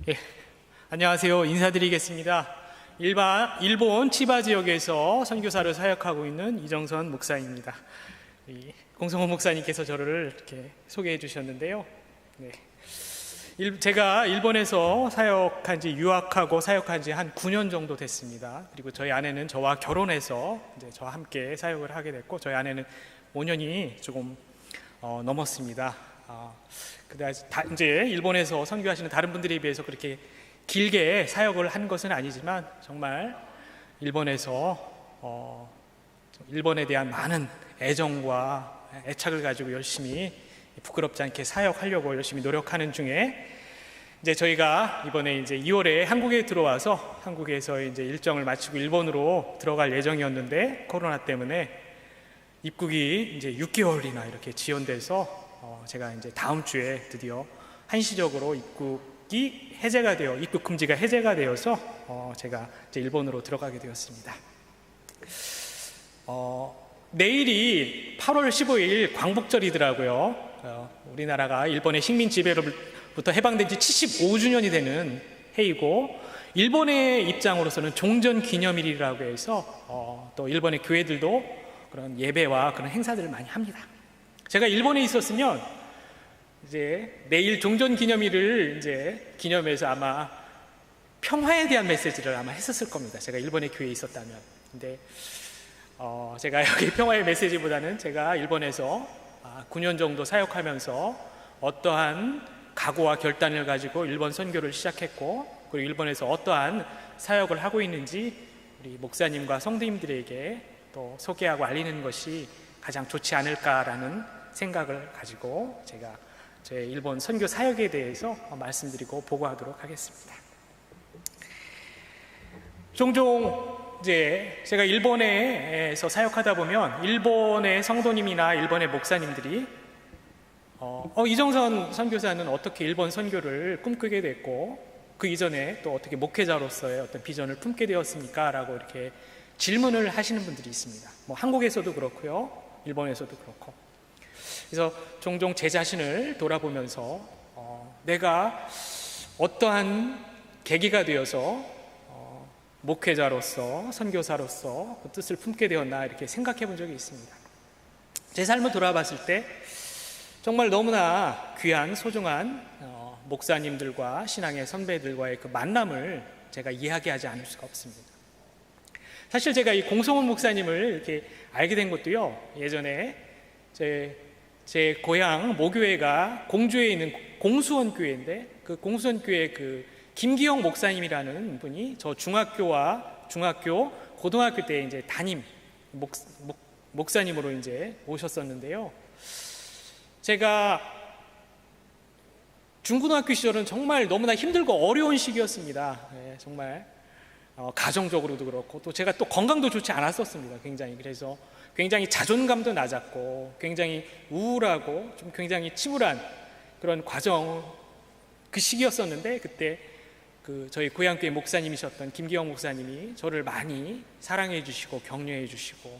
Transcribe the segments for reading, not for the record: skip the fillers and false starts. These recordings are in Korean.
예, 안녕하세요. 인사드리겠습니다. 일본 치바 지역에서 선교사를 사역하고 있는 이정선 목사입니다. 공성호 목사님께서 저를 이렇게 소개해 주셨는데요. 네. 제가 일본에서 유학하고 사역한 지 한 9년 정도 됐습니다. 그리고 저희 아내는 저와 결혼해서 이제 저와 함께 사역을 하게 됐고, 저희 아내는 5년이 조금 넘었습니다. 이제 일본에서 선교하시는 다른 분들에 비해서 그렇게 길게 사역을 한 것은 아니지만, 정말 일본에서 일본에 대한 많은 애정과 애착을 가지고 열심히 부끄럽지 않게 사역하려고 열심히 노력하는 중에, 이제 저희가 이번에 이제 2월에 한국에 들어와서 한국에서 이제 일정을 마치고 일본으로 들어갈 예정이었는데, 코로나 때문에 입국이 이제 6개월이나 이렇게 지연돼서 제가 이제 다음 주에 드디어 한시적으로 입국 금지가 해제가 되어서 제가 이제 일본으로 들어가게 되었습니다. 내일이 8월 15일 광복절이더라고요. 우리나라가 일본의 식민 지배로부터 해방된 지 75주년이 되는 해이고, 일본의 입장으로서는 종전 기념일이라고 해서 또 일본의 교회들도 그런 예배와 그런 행사들을 많이 합니다. 제가 일본에 있었으면 이제 내일 종전 기념일을 이제 기념해서 아마 평화에 대한 메시지를 아마 했었을 겁니다. 제가 일본의 교회에 있었다면. 근데 제가 여기 평화의 메시지보다는 제가 일본에서 9년 정도 사역하면서 어떠한 각오와 결단을 가지고 일본 선교를 시작했고, 그리고 일본에서 어떠한 사역을 하고 있는지 우리 목사님과 성도님들에게 또 소개하고 알리는 것이 가장 좋지 않을까라는 생각을 가지고 제가 제 일본 선교 사역에 대해서 말씀드리고 보고하도록 하겠습니다. 종종 이제 제가 일본에서 사역하다 보면 일본의 성도님이나 일본의 목사님들이 이정선 선교사는 어떻게 일본 선교를 꿈꾸게 됐고, 그 이전에 또 어떻게 목회자로서의 어떤 비전을 품게 되었습니까? 라고 이렇게 질문을 하시는 분들이 있습니다. 한국에서도 그렇고요, 일본에서도 그렇고. 그래서 종종 제 자신을 돌아보면서 내가 어떠한 계기가 되어서 목회자로서, 선교사로서 그 뜻을 품게 되었나 이렇게 생각해 본 적이 있습니다. 제 삶을 돌아봤을 때 정말 너무나 귀한 소중한 목사님들과 신앙의 선배들과의 그 만남을 제가 이야기하지 않을 수가 없습니다. 사실 제가 이 공성훈 목사님을 이렇게 알게 된 것도요, 예전에 제 고향 모교회가 공주에 있는 공수원 교회인데, 그 공수원 교회 그 김기영 목사님이라는 분이 저 중학교, 고등학교 때 이제 담임 목사님으로 이제 오셨었는데요. 제가 중고등학교 시절은 정말 너무나 힘들고 어려운 시기였습니다. 정말 가정적으로도 그렇고, 또 제가 또 건강도 좋지 않았었습니다. 그래서 굉장히 자존감도 낮았고, 굉장히 우울하고 좀 굉장히 침울한 그런 그 시기였었는데, 그때 저희 고향교회 목사님이셨던 김기영 목사님이 저를 많이 사랑해 주시고 격려해 주시고,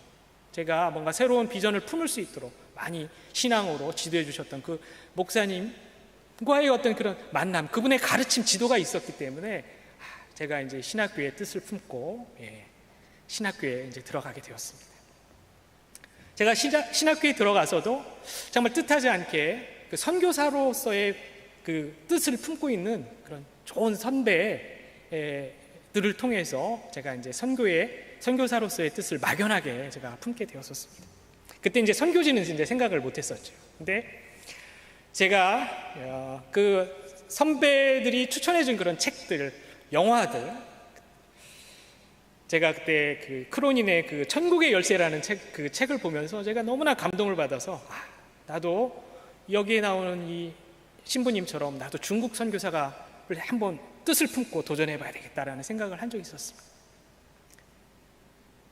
제가 뭔가 새로운 비전을 품을 수 있도록 많이 신앙으로 지도해 주셨던 그 목사님과의 어떤 그런 만남, 그분의 가르침, 지도가 있었기 때문에 제가 이제 신학교의 뜻을 품고 신학교에 이제 들어가게 되었습니다. 제가 신학교에 들어가서도 정말 뜻하지 않게 그 선교사로서의 그 뜻을 품고 있는 그런 좋은 선배들을 통해서 제가 이제 선교사로서의 뜻을 막연하게 제가 품게 되었었습니다. 그때 이제 선교지는 이제 생각을 못했었죠. 근데 제가 그 선배들이 추천해준 그런 책들, 영화들, 제가 그때 그 크로닌의 그 천국의 열쇠라는 그 책을 보면서 제가 너무나 감동을 받아서 나도 여기에 나오는 이 신부님처럼 나도 중국 선교사가 한번 뜻을 품고 도전해봐야 되겠다라는 생각을 한 적이 있었습니다.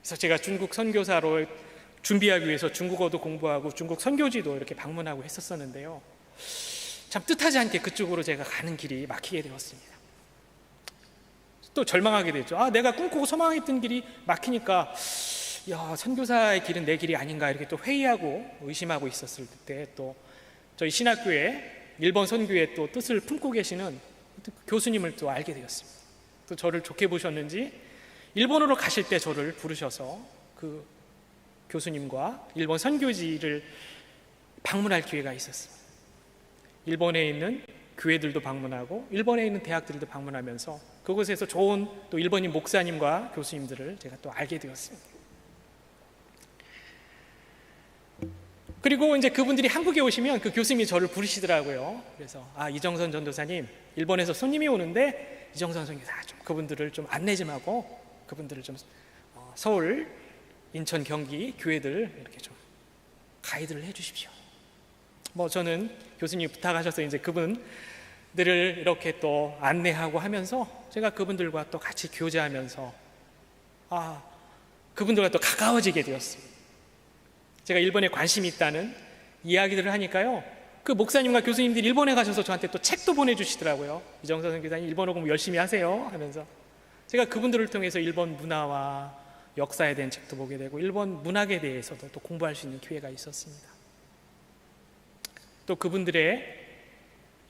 그래서 제가 중국 선교사로 준비하기 위해서 중국어도 공부하고 중국 선교지도 이렇게 방문하고 했었었는데요, 참 뜻하지 않게 그쪽으로 제가 가는 길이 막히게 되었습니다. 또 절망하게 되죠. 내가 꿈꾸고 소망했던 길이 막히니까 선교사의 길은 내 길이 아닌가 이렇게 또 회의하고 의심하고 있었을 때, 또 저희 신학교에 일본 선교의 또 뜻을 품고 계시는 교수님을 또 알게 되었습니다. 또 저를 좋게 보셨는지 일본으로 가실 때 저를 부르셔서 그 교수님과 일본 선교지를 방문할 기회가 있었습니다. 일본에 있는 교회들도 방문하고 일본에 있는 대학들도 방문하면서 그곳에서 좋은 또 일본인 목사님과 교수님들을 제가 또 알게 되었습니다. 그리고 이제 그분들이 한국에 오시면 그 교수님이 저를 부르시더라고요. 그래서 이정선 전도사님, 일본에서 손님이 오는데 이정선 선교사 좀 그분들을 좀 안내 좀 하고 그분들을 좀 서울, 인천, 경기 교회들 이렇게 좀 가이드를 해주십시오. 저는 교수님 부탁하셔서 이제 그분들을 이렇게 또 안내하고 하면서 제가 그분들과 또 같이 교제하면서 그분들과 또 가까워지게 되었습니다. 제가 일본에 관심이 있다는 이야기들을 하니까요, 그 목사님과 교수님들이 일본에 가셔서 저한테 또 책도 보내주시더라고요. 이정선 선교사님 일본어 공부 열심히 하세요 하면서 제가 그분들을 통해서 일본 문화와 역사에 대한 책도 보게 되고 일본 문학에 대해서도 또 공부할 수 있는 기회가 있었습니다. 또 그분들의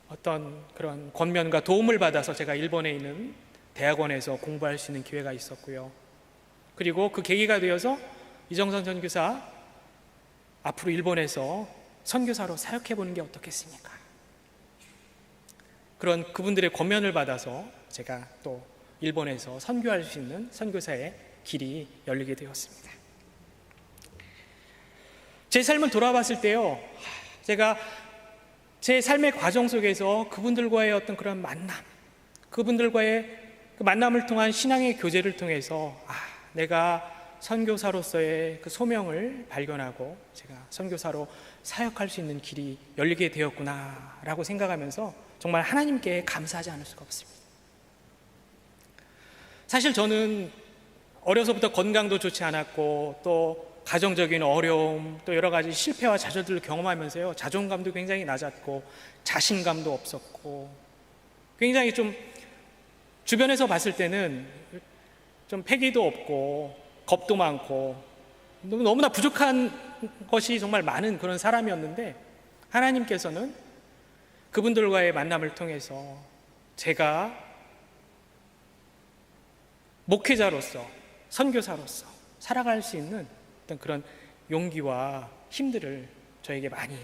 어떤 그런 권면과 도움을 받아서 제가 일본에 있는 대학원에서 공부할 수 있는 기회가 있었고요. 그리고 그 계기가 되어서 이정선 선교사 앞으로 일본에서 선교사로 사역해보는 게 어떻겠습니까? 그런 그분들의 권면을 받아서 제가 또 일본에서 선교할 수 있는 선교사의 길이 열리게 되었습니다. 제 삶을 돌아봤을 때요, 제가 제 삶의 과정 속에서 그분들과의 어떤 그런 만남, 그분들과의 그 만남을 통한 신앙의 교제를 통해서 내가 선교사로서의 그 소명을 발견하고 제가 선교사로 사역할 수 있는 길이 열리게 되었구나 라고 생각하면서 정말 하나님께 감사하지 않을 수가 없습니다. 사실 저는 어려서부터 건강도 좋지 않았고 또 가정적인 어려움 또 여러 가지 실패와 좌절들을 경험하면서요, 자존감도 굉장히 낮았고 자신감도 없었고 굉장히 좀 주변에서 봤을 때는 좀 패기도 없고 겁도 많고 너무나 부족한 것이 정말 많은 그런 사람이었는데 하나님께서는 그분들과의 만남을 통해서 제가 목회자로서 선교사로서 살아갈 수 있는 어떤 그런 용기와 힘들을 저에게 많이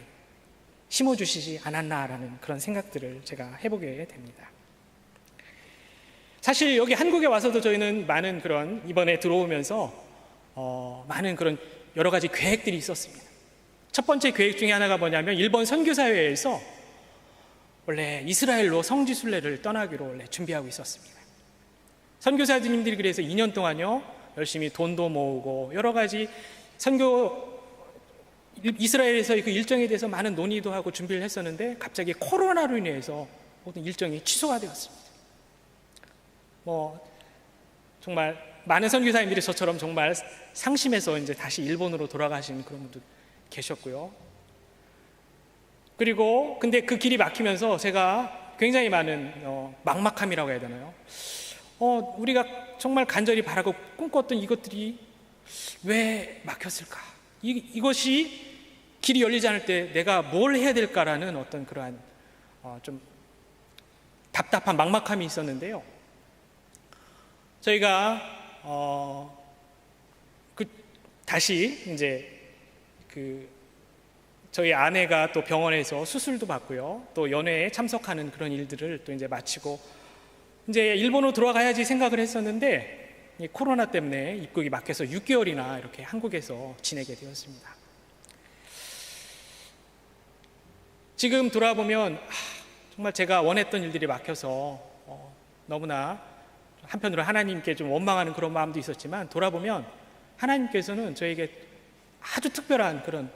심어주시지 않았나라는 그런 생각들을 제가 해보게 됩니다. 사실 여기 한국에 와서도 저희는 많은 그런 이번에 들어오면서 많은 그런 여러 가지 계획들이 있었습니다. 첫 번째 계획 중에 하나가 뭐냐면 일본 선교사회에서 원래 이스라엘로 성지순례를 떠나기로 원래 준비하고 있었습니다. 선교사님들이 그래서 2년 동안요 열심히 돈도 모으고 여러 가지 선교 이스라엘에서의 그 일정에 대해서 많은 논의도 하고 준비를 했었는데 갑자기 코로나로 인해서 모든 일정이 취소가 되었습니다. 정말 많은 선교사님들이 저처럼 정말 상심해서 이제 다시 일본으로 돌아가신 그런 분도 계셨고요. 그리고 근데 그 길이 막히면서 제가 굉장히 많은 막막함이라고 해야 되나요? 우리가 정말 간절히 바라고 꿈꿨던 이것들이 왜 막혔을까? 이것이 길이 열리지 않을 때 내가 뭘 해야 될까라는 어떤 그러한 좀 답답한 막막함이 있었는데요. 저희가 다시 이제 저희 아내가 또 병원에서 수술도 받고요, 또 연회에 참석하는 그런 일들을 또 이제 마치고 이제 일본으로 돌아가야지 생각을 했었는데 이 코로나 때문에 입국이 막혀서 6개월이나 이렇게 한국에서 지내게 되었습니다. 지금 돌아보면 정말 제가 원했던 일들이 막혀서 너무나 한편으로 하나님께 좀 원망하는 그런 마음도 있었지만 돌아보면 하나님께서는 저에게 아주 특별한 그런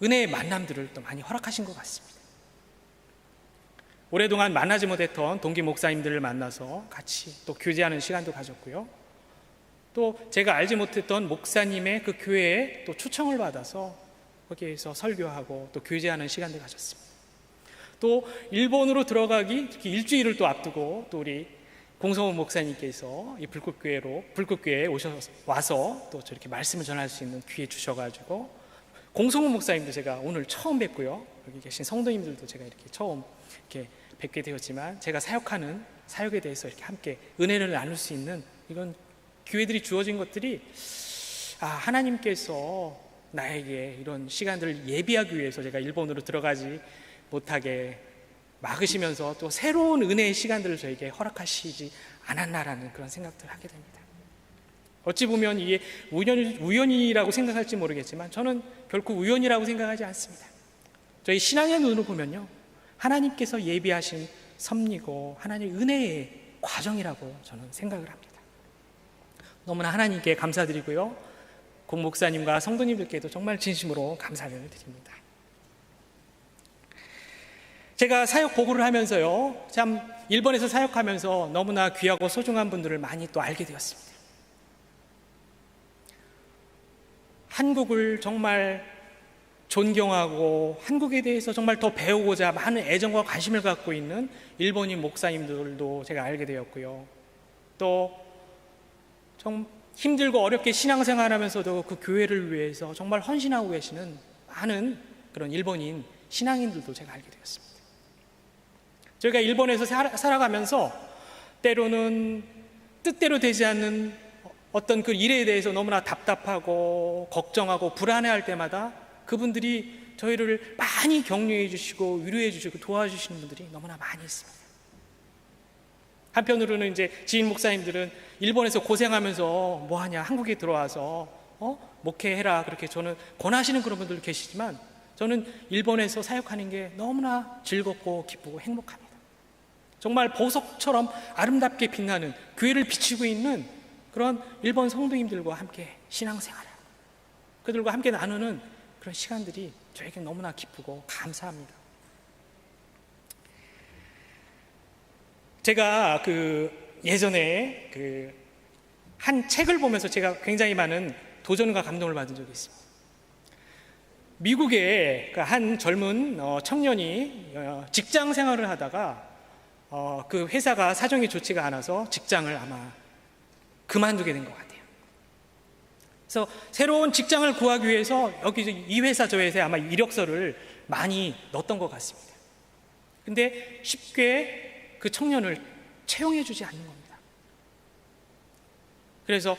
은혜의 만남들을 또 많이 허락하신 것 같습니다. 오랫동안 만나지 못했던 동기 목사님들을 만나서 같이 또 교제하는 시간도 가졌고요. 또 제가 알지 못했던 목사님의 그 교회에 또 초청을 받아서 거기에서 설교하고 또 교제하는 시간도 가졌습니다. 또 일본으로 들어가기 일주일을 또 앞두고 또 우리 공성훈 목사님께서 이 불꽃교회에 와서 또 저렇게 말씀을 전할 수 있는 기회 주셔가지고 공성훈 목사님도 제가 오늘 처음 뵙고요. 여기 계신 성도님들도 제가 이렇게 처음 이렇게 뵙게 되었지만, 제가 사역하는 사역에 대해서 이렇게 함께 은혜를 나눌 수 있는 이런 기회들이 주어진 것들이, 하나님께서 나에게 이런 시간들을 예비하기 위해서 제가 일본으로 들어가지 못하게 막으시면서 또 새로운 은혜의 시간들을 저에게 허락하시지 않았나라는 그런 생각들을 하게 됩니다. 어찌 보면 이게 우연이라고 생각할지 모르겠지만, 저는 결코 우연이라고 생각하지 않습니다. 저희 신앙의 눈으로 보면요, 하나님께서 예비하신 섭리고 하나님의 은혜의 과정이라고 저는 생각을 합니다. 너무나 하나님께 감사드리고요, 공 목사님과 성도님들께도 정말 진심으로 감사를 드립니다. 제가 사역 보고를 하면서요, 참 일본에서 사역하면서 너무나 귀하고 소중한 분들을 많이 또 알게 되었습니다. 한국을 정말 존경하고 한국에 대해서 정말 더 배우고자 많은 애정과 관심을 갖고 있는 일본인 목사님들도 제가 알게 되었고요, 또 좀 힘들고 어렵게 신앙생활하면서도 그 교회를 위해서 정말 헌신하고 계시는 많은 그런 일본인 신앙인들도 제가 알게 되었습니다. 저희가 일본에서 살아가면서 때로는 뜻대로 되지 않는 어떤 그 일에 대해서 너무나 답답하고 걱정하고 불안해할 때마다 그분들이 저희를 많이 격려해 주시고 위로해 주시고 도와주시는 분들이 너무나 많이 있습니다. 한편으로는 이제 지인 목사님들은 일본에서 고생하면서 뭐하냐, 한국에 들어와서 목회해라, 그렇게 저는 권하시는 그런 분들도 계시지만, 저는 일본에서 사역하는 게 너무나 즐겁고 기쁘고 행복합니다. 정말 보석처럼 아름답게 빛나는, 교회를 비추고 있는 그런 일본 성도님들과 함께 신앙생활을, 그들과 함께 나누는 그런 시간들이 저에게 너무나 기쁘고 감사합니다. 제가 예전에 한 책을 보면서 제가 굉장히 많은 도전과 감동을 받은 적이 있습니다. 미국의 한 젊은 청년이 직장 생활을 하다가 그 회사가 사정이 좋지가 않아서 직장을 아마 그만두게 된 것 같아요. 그래서 새로운 직장을 구하기 위해서 여기 이 회사 저 회사에 아마 이력서를 많이 넣었던 것 같습니다. 근데 쉽게 그 청년을 채용해 주지 않는 겁니다. 그래서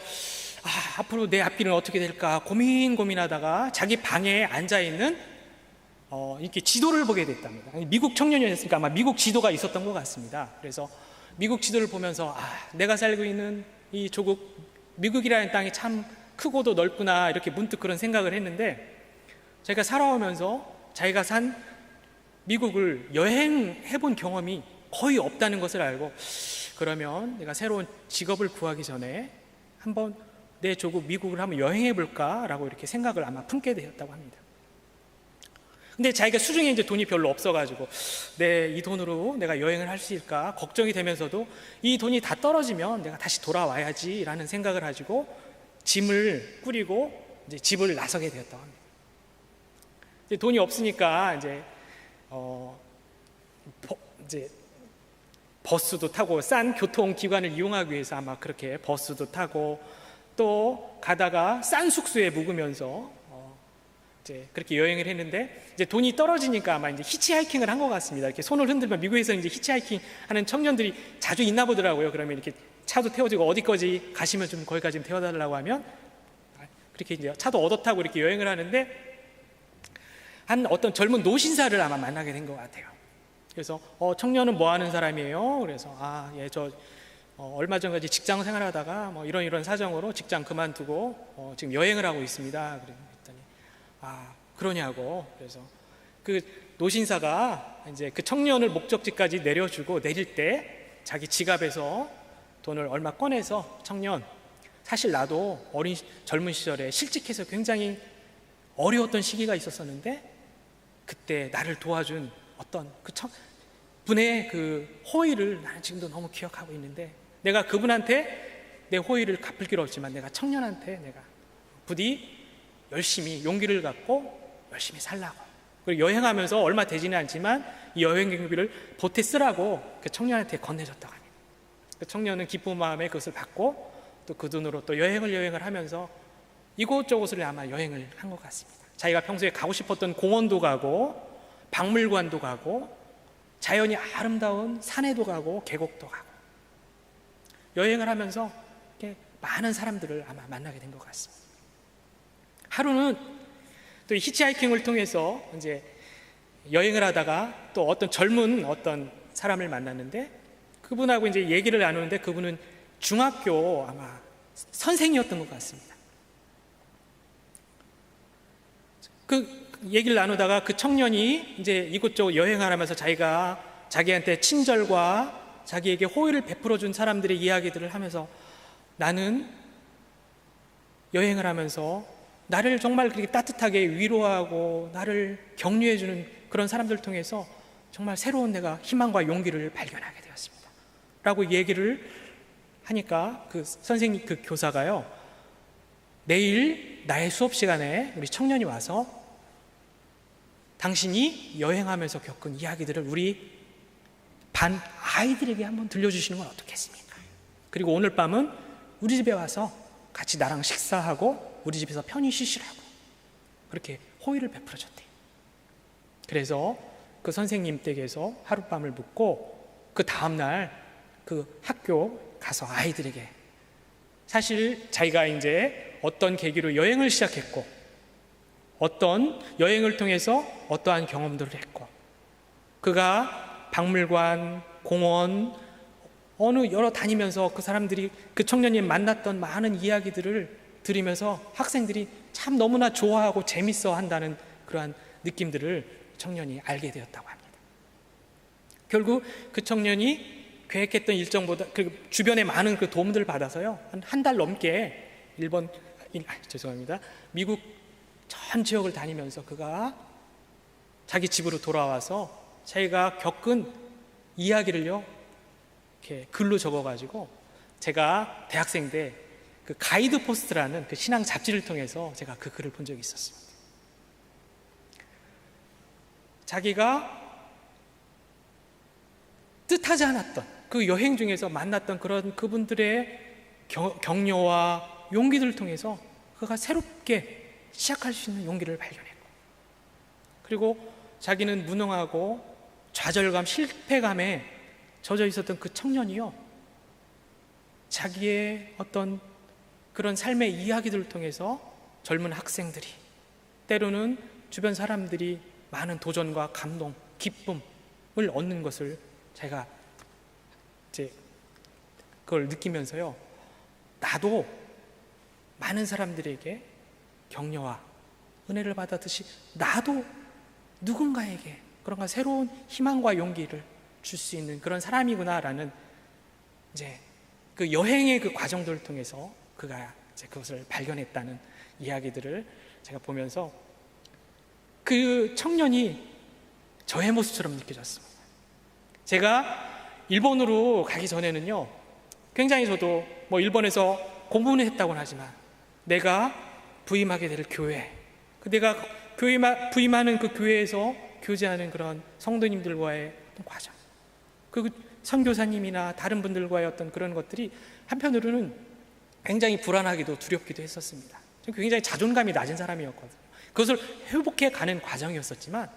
앞으로 내 앞길은 어떻게 될까 고민하다가 자기 방에 앉아있는 이렇게 지도를 보게 됐답니다. 미국 청년이었으니까 아마 미국 지도가 있었던 것 같습니다. 그래서 미국 지도를 보면서 내가 살고 있는 이 조국 미국이라는 땅이 참 크고도 넓구나, 이렇게 문득 그런 생각을 했는데, 제가 살아오면서 자기가 산 미국을 여행해 본 경험이 거의 없다는 것을 알고, 그러면 내가 새로운 직업을 구하기 전에 한번 내 조국 미국을 한번 여행해 볼까 라고 이렇게 생각을 아마 품게 되었다고 합니다. 근데 자기가 수중에 이제 돈이 별로 없어가지고 이 돈으로 내가 여행을 할 수 있을까 걱정이 되면서도, 이 돈이 다 떨어지면 내가 다시 돌아와야지 라는 생각을 가지고 짐을 꾸리고 이제 집을 나서게 되었다고 합니다. 이제 돈이 없으니까 이제 버스도 타고, 싼 교통기관을 이용하기 위해서 아마 그렇게 버스도 타고, 또 가다가 싼 숙소에 묵으면서 이제 그렇게 여행을 했는데, 이제 돈이 떨어지니까 아마 이제 히치하이킹을 한 것 같습니다. 이렇게 손을 흔들면, 미국에서 이제 히치하이킹 하는 청년들이 자주 있나 보더라고요. 그러면 이렇게 차도 태워주고 어디까지 가시면 좀 거기까지 좀 태워달라고 하면 그렇게 이제 차도 얻어 타고 이렇게 여행을 하는데, 한 어떤 젊은 노신사를 아마 만나게 된 것 같아요. 그래서 청년은 뭐 하는 사람이에요? 그래서 저 얼마 전까지 직장 생활하다가 뭐 이런 사정으로 직장 그만두고 지금 여행을 하고 있습니다. 그랬더니 그러냐고. 그래서 그 노신사가 이제 그 청년을 목적지까지 내려주고 내릴 때 자기 지갑에서 돈을 얼마 꺼내서, 청년, 사실 나도 젊은 시절에 실직해서 굉장히 어려웠던 시기가 있었었는데, 그때 나를 도와준 어떤 분의 그 호의를 나는 지금도 너무 기억하고 있는데, 내가 그분한테 내 호의를 갚을 길 없지만 내가 청년한테 내가 부디 열심히 용기를 갖고 열심히 살라고, 그리고 여행하면서 얼마 되지는 않지만 이 여행 경비를 보태 쓰라고 그 청년한테 건네줬다고 합니다. 그 청년은 기쁜 마음에 그것을 받고 또 그 돈으로 또 여행을 하면서 이곳저곳을 아마 여행을 한 것 같습니다. 자기가 평소에 가고 싶었던 공원도 가고 박물관도 가고 자연이 아름다운 산에도 가고 계곡도 가고 여행을 하면서 이렇게 많은 사람들을 아마 만나게 된 것 같습니다. 하루는 또 히치하이킹을 통해서 이제 여행을 하다가 또 어떤 젊은 어떤 사람을 만났는데 그분하고 이제 얘기를 나누는데 그분은 중학교 아마 선생이었던 것 같습니다. 그 얘기를 나누다가 그 청년이 이제 이곳저곳 여행을 하면서 자기한테 친절과 자기에게 호의를 베풀어 준 사람들의 이야기들을 하면서 나는 여행을 하면서 나를 정말 그렇게 따뜻하게 위로하고 나를 격려해 주는 그런 사람들을 통해서 정말 새로운 내가 희망과 용기를 발견하게 되었습니다 라고 얘기를 하니까 그 선생님, 그 교사가요, 내일 나의 수업 시간에 우리 청년이 와서 당신이 여행하면서 겪은 이야기들을 우리 반 아이들에게 한번 들려주시는 건 어떻겠습니까? 그리고 오늘 밤은 우리 집에 와서 같이 나랑 식사하고 우리 집에서 편히 쉬시라고 그렇게 호의를 베풀어줬대요. 그래서 그 선생님 댁에서 하룻밤을 묵고 그 다음날 그 학교 가서 아이들에게 사실 자기가 이제 어떤 계기로 여행을 시작했고 어떤 여행을 통해서 어떠한 경험들을 했고 그가 박물관, 공원 어느 여러 다니면서 그 사람들이 그 청년이 만났던 많은 이야기들을 들으면서 학생들이 참 너무나 좋아하고 재밌어 한다는 그러한 느낌들을 청년이 알게 되었다고 합니다. 결국 그 청년이 계획했던 일정보다 그 주변에 많은 그 도움들을 받아서요 한 달 넘게 미국 전 지역을 다니면서 그가 자기 집으로 돌아와서 자기가 겪은 이야기를요 이렇게 글로 적어가지고 제가 대학생 때 그 가이드 포스트라는 그 신앙 잡지를 통해서 제가 그 글을 본 적이 있었습니다. 자기가 뜻하지 않았던 그 여행 중에서 만났던 그런 그분들의 격려와 용기들을 통해서 그가 새롭게 시작할 수 있는 용기를 발견했고 그리고 자기는 무능하고 좌절감, 실패감에 젖어 있었던 그 청년이요 자기의 어떤 그런 삶의 이야기들을 통해서 젊은 학생들이 때로는 주변 사람들이 많은 도전과 감동, 기쁨을 얻는 것을 제가 이제 그걸 느끼면서요 나도 많은 사람들에게 격려와 은혜를 받았듯이 나도 누군가에게 그런가 새로운 희망과 용기를 줄 수 있는 그런 사람이구나라는 이제 그 여행의 그 과정들을 통해서 그가 이제 그것을 발견했다는 이야기들을 제가 보면서 그 청년이 저의 모습처럼 느껴졌습니다. 제가 일본으로 가기 전에는요 굉장히 저도 뭐 일본에서 공부는 했다고는 하지만 내가 부임하게 될 교회, 내가 부임하는 그 교회에서 교제하는 그런 성도님들과의 어떤 과정, 그 선교사님이나 다른 분들과의 어떤 그런 것들이 한편으로는 굉장히 불안하기도 두렵기도 했었습니다. 굉장히 자존감이 낮은 사람이었거든요. 그것을 회복해 가는 과정이었었지만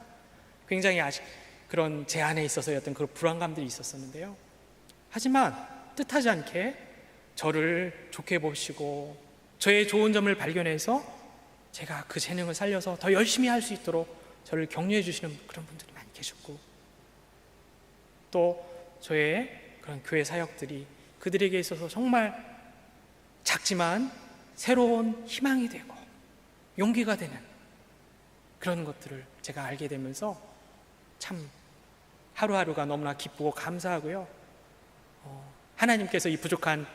굉장히 아직 그런 제 안에 있어서의 어떤 그런 불안감들이 있었었는데요. 하지만 뜻하지 않게 저를 좋게 보시고 저의 좋은 점을 발견해서 제가 그 재능을 살려서 더 열심히 할 수 있도록 저를 격려해 주시는 그런 분들이 많이 계셨고 또 저의 그런 교회 사역들이 그들에게 있어서 정말 작지만 새로운 희망이 되고 용기가 되는 그런 것들을 제가 알게 되면서 참 하루하루가 너무나 기쁘고 감사하고요. 하나님께서 이 부족한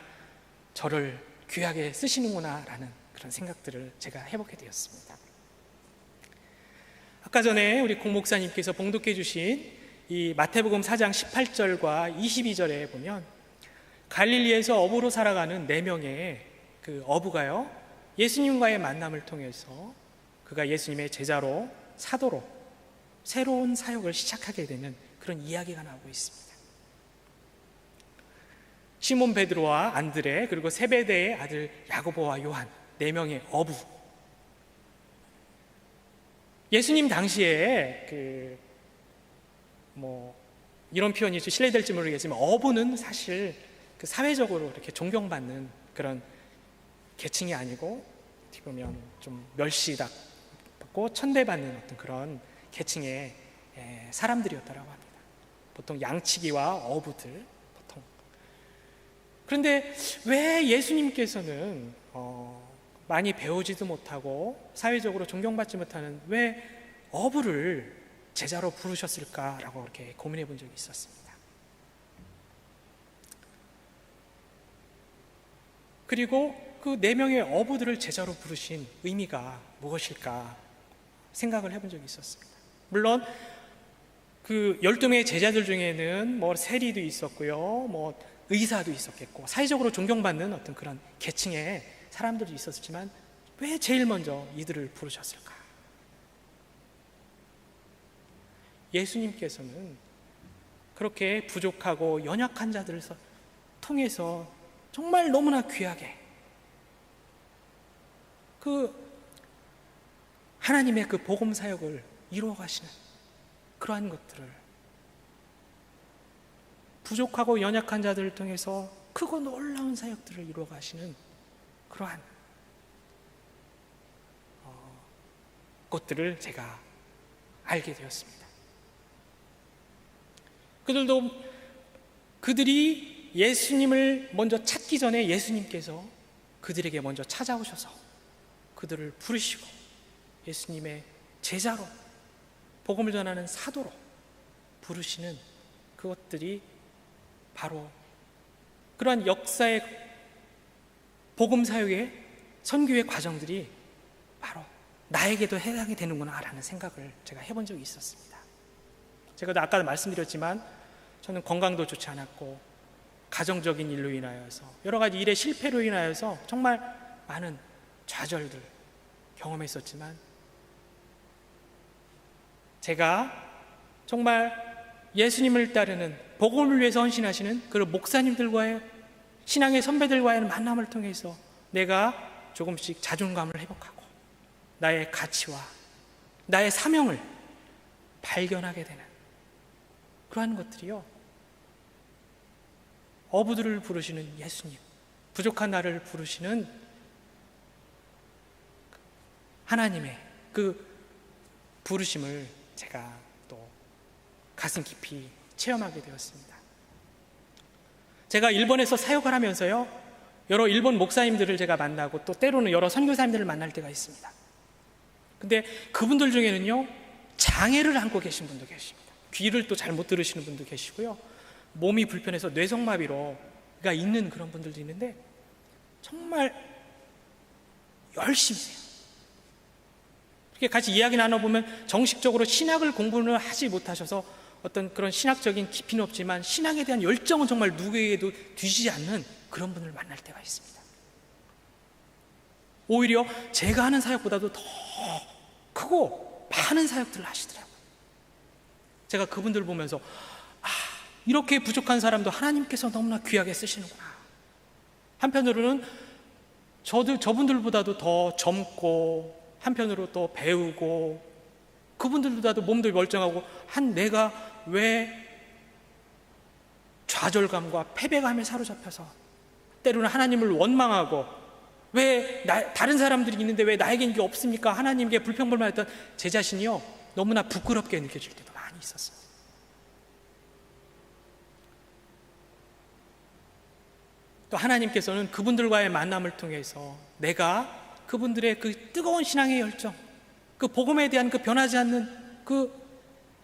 저를 귀하게 쓰시는구나라는 그런 생각들을 제가 해보게 되었습니다. 아까 전에 우리 공 목사님께서 봉독해 주신 이 마태복음 4장 18절과 22절에 보면 갈릴리에서 어부로 살아가는 4명의 그 어부가요 예수님과의 만남을 통해서 그가 예수님의 제자로 사도로 새로운 사역을 시작하게 되는 그런 이야기가 나오고 있습니다. 시몬 베드로와 안드레 그리고 세베대의 아들 야고보와 요한 4명의 어부, 예수님 당시에 이런 표현이 좀 실례될지 모르겠지만 어부는 사실 그 사회적으로 이렇게 존경받는 그런 계층이 아니고 어떻게 보면 좀 멸시받고 천대받는 어떤 그런 계층의 사람들이었다라고 합니다. 보통 양치기와 어부들 보통. 그런데 왜 예수님께서는 많이 배우지도 못하고 사회적으로 존경받지 못하는 왜 어부를 제자로 부르셨을까라고 이렇게 고민해 본 적이 있었습니다. 그리고 그 4명의 어부들을 제자로 부르신 의미가 무엇일까 생각을 해본 적이 있었습니다. 물론 그 12명의 제자들 중에는 세리도 있었고요, 의사도 있었겠고 사회적으로 존경받는 어떤 그런 계층의 사람들도 있었지만 왜 제일 먼저 이들을 부르셨을까? 예수님께서는 그렇게 부족하고 연약한 자들을 통해서 정말 너무나 귀하게 그 하나님의 그 복음 사역을 이루어 가시는 그러한 것들을, 부족하고 연약한 자들을 통해서 크고 놀라운 사역들을 이루어 가시는 그러한 것들을 제가 알게 되었습니다. 그들이 예수님을 먼저 찾기 전에 예수님께서 그들에게 먼저 찾아오셔서 그들을 부르시고 예수님의 제자로, 복음을 전하는 사도로 부르시는 그것들이 바로 그러한 역사의 복음 사역의 선교의 과정들이 바로 나에게도 해당이 되는구나 라는 생각을 제가 해본 적이 있었습니다. 제가 아까 말씀드렸지만 저는 건강도 좋지 않았고 가정적인 일로 인하여서 여러 가지 일의 실패로 인하여서 정말 많은 좌절들 경험했었지만 제가 정말 예수님을 따르는 복음을 위해서 헌신하시는 그 목사님들과의 신앙의 선배들과의 만남을 통해서 내가 조금씩 자존감을 회복하고 나의 가치와 나의 사명을 발견하게 되는 그러한 것들이요, 어부들을 부르시는 예수님, 부족한 나를 부르시는 하나님의 그 부르심을 제가 또 가슴 깊이 체험하게 되었습니다. 제가 일본에서 사역을 하면서요, 여러 일본 목사님들을 제가 만나고 또 때로는 여러 선교사님들을 만날 때가 있습니다. 근데 그분들 중에는요, 장애를 안고 계신 분도 계십니다. 귀를 또 잘 못 들으시는 분도 계시고요, 몸이 불편해서 뇌성마비가 있는 그런 분들도 있는데 정말 열심히 해요. 이렇게 같이 이야기 나눠보면 정식적으로 신학을 공부는 하지 못하셔서 어떤 그런 신학적인 깊이는 없지만 신앙에 대한 열정은 정말 누구에게도 뒤지지 않는 그런 분을 만날 때가 있습니다. 오히려 제가 하는 사역보다도 더 크고 많은 사역들을 하시더라고요. 제가 그분들 보면서 이렇게 부족한 사람도 하나님께서 너무나 귀하게 쓰시는구나. 한편으로는 저분들보다도 더 젊고 한편으로 또 배우고 그분들보다도 몸도 멀쩡하고 내가 왜 좌절감과 패배감에 사로잡혀서 때로는 하나님을 원망하고 왜 다른 사람들이 있는데 왜 나에겐 이게 없습니까? 하나님께 불평불만했던 제 자신이요, 너무나 부끄럽게 느껴질 때도 많이 있었어요. 또 하나님께서는 그분들과의 만남을 통해서 내가 그분들의 그 뜨거운 신앙의 열정, 그 복음에 대한 그 변하지 않는 그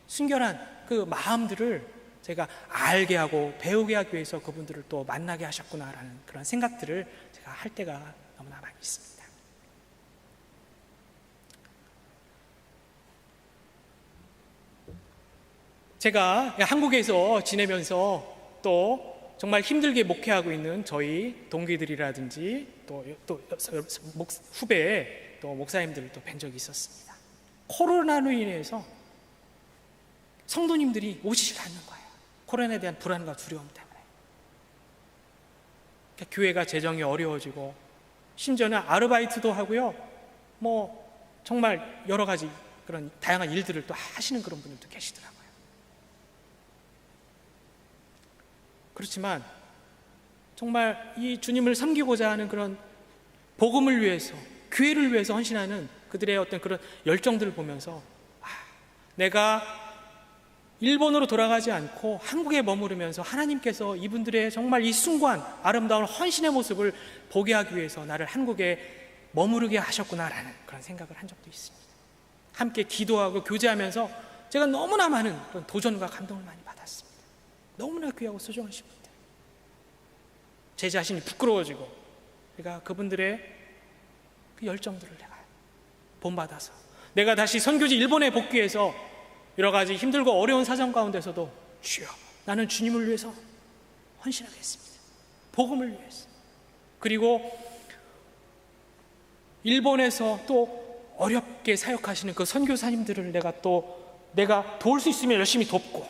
순결한 그 마음들을 제가 알게 하고 배우게 하기 위해서 그분들을 또 만나게 하셨구나라는 그런 생각들을 제가 할 때가 너무나 많이 있습니다. 제가 한국에서 지내면서 또 정말 힘들게 목회하고 있는 저희 동기들이라든지 또 후배 또 목사님들을 또 뵌 적이 있었습니다. 코로나로 인해서 성도님들이 오시지 않는 거예요. 코로나에 대한 불안과 두려움 때문에. 그러니까 교회가 재정이 어려워지고 심지어는 아르바이트도 하고요, 정말 여러 가지 그런 다양한 일들을 또 하시는 그런 분들도 계시더라고요. 그렇지만 정말 이 주님을 섬기고자 하는 그런 복음을 위해서, 교회를 위해서 헌신하는 그들의 어떤 그런 열정들을 보면서 내가 일본으로 돌아가지 않고 한국에 머무르면서 하나님께서 이분들의 정말 이 숭고한 아름다운 헌신의 모습을 보게 하기 위해서 나를 한국에 머무르게 하셨구나라는 그런 생각을 한 적도 있습니다. 함께 기도하고 교제하면서 제가 너무나 많은 그런 도전과 감동을 많이 받았습니다. 너무나 귀하고 소중하신 분들, 제 자신이 부끄러워지고 내가 그분들의 그 열정들을 내가 본받아서 내가 다시 선교지 일본에 복귀해서 여러 가지 힘들고 어려운 사정 가운데서도 주여, 나는 주님을 위해서 헌신하겠습니다. 복음을 위해서. 그리고 일본에서 또 어렵게 사역하시는 그 선교사님들을 내가 도울 수 있으면 열심히 돕고,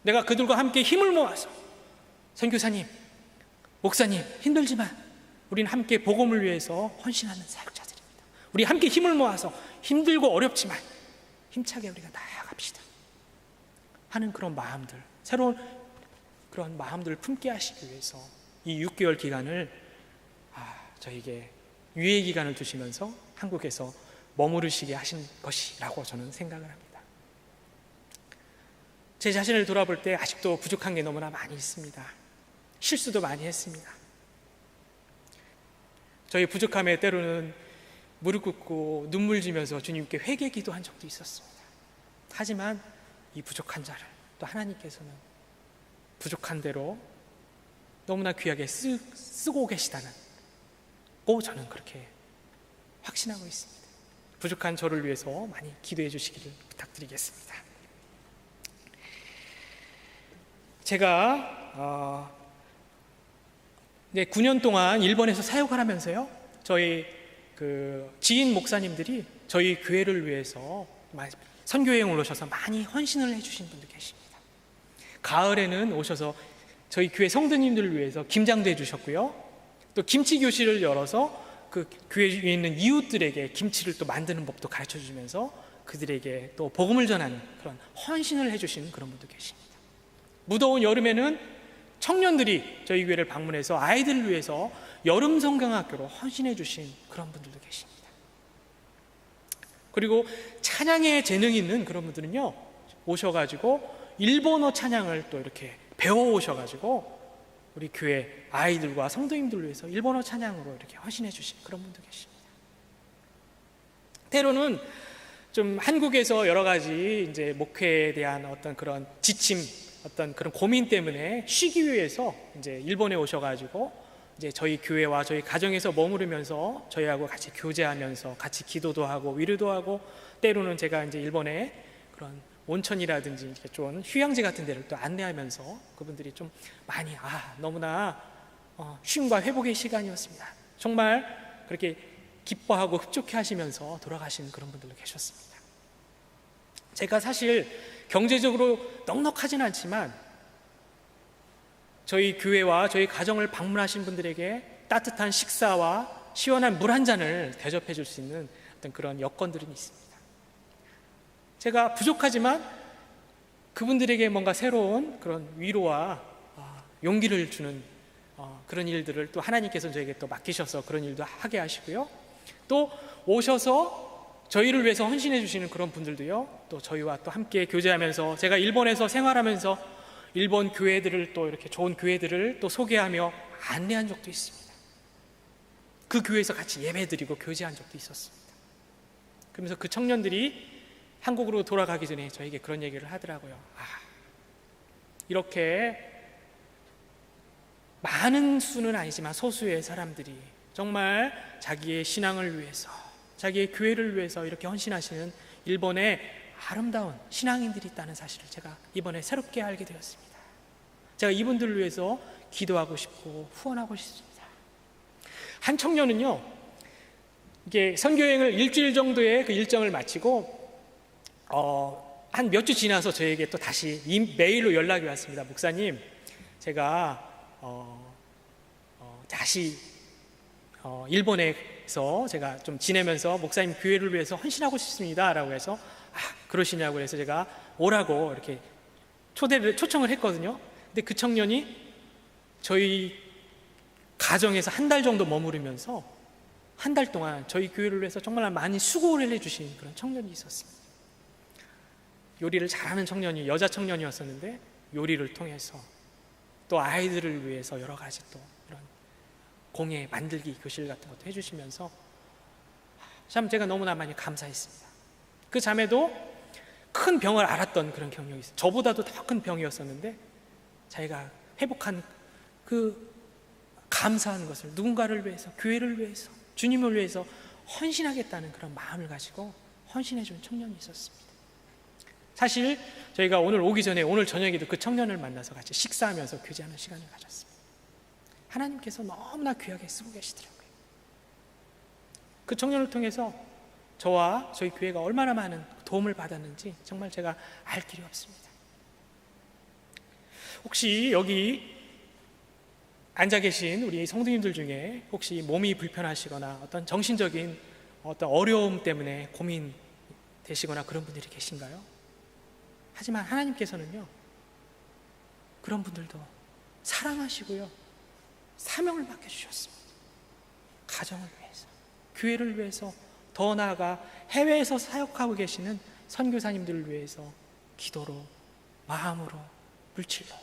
내가 그들과 함께 힘을 모아서 선교사님, 목사님 힘들지만 우리는 함께 복음을 위해서 헌신하는 사역자들입니다. 우리 함께 힘을 모아서 힘들고 어렵지만 힘차게 우리가 나아갑시다 하는 그런 마음들, 새로운 그런 마음들을 품게 하시기 위해서 이 6개월 기간을 저에게 유예 기간을 두시면서 한국에서 머무르시게 하신 것이라고 저는 생각을 합니다. 제 자신을 돌아볼 때 아직도 부족한 게 너무나 많이 있습니다. 실수도 많이 했습니다. 저희 부족함에 때로는 무릎 꿇고 눈물 지면서 주님께 회개 기도한 적도 있었습니다. 하지만 이 부족한 자를 또 하나님께서는 부족한 대로 너무나 귀하게 쓰고 계시다는 꼭 저는 그렇게 확신하고 있습니다. 부족한 저를 위해서 많이 기도해 주시기를 부탁드리겠습니다. 제가 이제 9년 동안 일본에서 사역을 하면서요, 저희 그 지인 목사님들이 저희 교회를 위해서 선교여행을 오셔서 많이 헌신을 해주신 분들 계십니다. 가을에는 오셔서 저희 교회 성도님들을 위해서 김장도 해주셨고요, 또 김치 교실을 열어서 그 교회에 있는 이웃들에게 김치를 또 만드는 법도 가르쳐 주시면서 그들에게 또 복음을 전하는 그런 헌신을 해주신 그런 분도 계십니다. 무더운 여름에는 청년들이 저희 교회를 방문해서 아이들을 위해서 여름 성경학교로 헌신해 주신 그런 분들도 계십니다. 그리고 찬양에 재능이 있는 그런 분들은요, 오셔가지고 일본어 찬양을 또 이렇게 배워 오셔가지고 우리 교회 아이들과 성도님들을 위해서 일본어 찬양으로 이렇게 헌신해 주신 그런 분도 계십니다. 때로는 좀 한국에서 여러 가지 이제 목회에 대한 어떤 그런 지침, 어떤 그런 고민 때문에 쉬기 위해서 이제 일본에 오셔가지고 이제 저희 교회와 저희 가정에서 머무르면서 저희하고 같이 교제하면서 같이 기도도 하고 위로도 하고, 때로는 제가 이제 일본에 그런 온천이라든지 이렇게 좀 휴양지 같은 데를 또 안내하면서 그분들이 좀 많이 너무나 쉼과 회복의 시간이었습니다. 정말 그렇게 기뻐하고 흡족해 하시면서 돌아가신 그런 분들도 계셨습니다. 제가 사실 경제적으로 넉넉하진 않지만 저희 교회와 저희 가정을 방문하신 분들에게 따뜻한 식사와 시원한 물 한 잔을 대접해 줄 수 있는 어떤 그런 여건들은 있습니다. 제가 부족하지만 그분들에게 뭔가 새로운 그런 위로와 용기를 주는 그런 일들을 또 하나님께서 저에게 또 맡기셔서 그런 일도 하게 하시고요, 또 오셔서 저희를 위해서 헌신해 주시는 그런 분들도요, 또 저희와 또 함께 교제하면서 제가 일본에서 생활하면서 일본 교회들을 또 이렇게 좋은 교회들을 또 소개하며 안내한 적도 있습니다. 그 교회에서 같이 예배드리고 교제한 적도 있었습니다. 그러면서 그 청년들이 한국으로 돌아가기 전에 저에게 그런 얘기를 하더라고요. 이렇게 많은 수는 아니지만 소수의 사람들이 정말 자기의 신앙을 위해서, 자기의 교회를 위해서 이렇게 헌신하시는 일본의 아름다운 신앙인들이 있다는 사실을 제가 이번에 새롭게 알게 되었습니다. 제가 이분들을 위해서 기도하고 싶고 후원하고 싶습니다. 한 청년은요, 이게 선교여행을 일주일 정도의 그 일정을 마치고 한 몇 주 지나서 저에게 또 다시 메일로 연락이 왔습니다. 목사님, 제가 다시 일본에서 제가 좀 지내면서 목사님 교회를 위해서 헌신하고 싶습니다 라고 해서 그러시냐고 해서 제가 오라고 이렇게 초청을 했거든요. 근데 그 청년이 저희 가정에서 한 달 정도 머무르면서 한 달 동안 저희 교회를 위해서 정말 많이 수고를 해주신 그런 청년이 있었습니다. 요리를 잘하는 청년이, 여자 청년이었었는데 요리를 통해서 또 아이들을 위해서 여러 가지 또 이런 공예 만들기 교실 같은 것도 해주시면서 참 제가 너무나 많이 감사했습니다. 그 자매도 큰 병을 앓았던 그런 경력이 있어요. 저보다도 더 큰 병이었었는데 자기가 회복한 그 감사하는 것을 누군가를 위해서, 교회를 위해서, 주님을 위해서 헌신하겠다는 그런 마음을 가지고 헌신해준 청년이 있었습니다. 사실 저희가 오늘 오기 전에 오늘 저녁에도 그 청년을 만나서 같이 식사하면서 교제하는 시간을 가졌습니다. 하나님께서 너무나 귀하게 쓰고 계시더라고요. 그 청년을 통해서 저와 저희 교회가 얼마나 많은 도움을 받았는지 정말 제가 알 길이 없습니다. 혹시 여기 앉아 계신 우리 성도님들 중에 혹시 몸이 불편하시거나 어떤 정신적인 어떤 어려움 때문에 고민되시거나 그런 분들이 계신가요? 하지만 하나님께서는요, 그런 분들도 사랑하시고요, 사명을 맡겨주셨습니다. 가정을 위해서, 교회를 위해서, 더 나아가 해외에서 사역하고 계시는 선교사님들을 위해서 기도로, 마음으로, 물질로.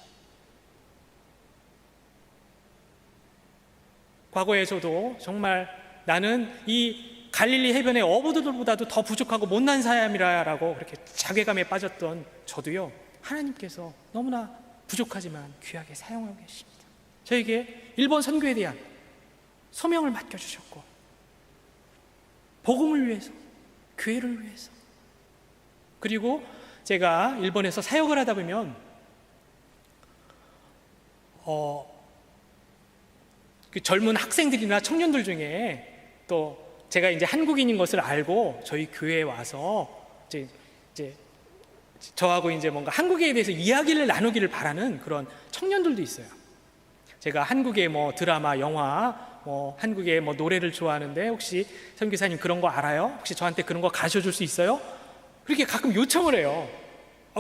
과거에 저도 정말 나는 이 갈릴리 해변의 어부들보다도 더 부족하고 못난 사람이라고 그렇게 자괴감에 빠졌던 저도요, 하나님께서 너무나 부족하지만 귀하게 사용하고 계십니다. 저에게 일본 선교에 대한 소명을 맡겨주셨고, 복음을 위해서, 교회를 위해서, 그리고 제가 일본에서 사역을 하다 보면 그 젊은 학생들이나 청년들 중에 또 제가 이제 한국인인 것을 알고 저희 교회에 와서 이제 저하고 이제 뭔가 한국에 대해서 이야기를 나누기를 바라는 그런 청년들도 있어요. 제가 한국의 뭐 드라마, 영화, 뭐 한국의 뭐 노래를 좋아하는데 혹시 선교사님 그런 거 알아요? 혹시 저한테 그런 거 가르쳐 줄 수 있어요? 그렇게 가끔 요청을 해요.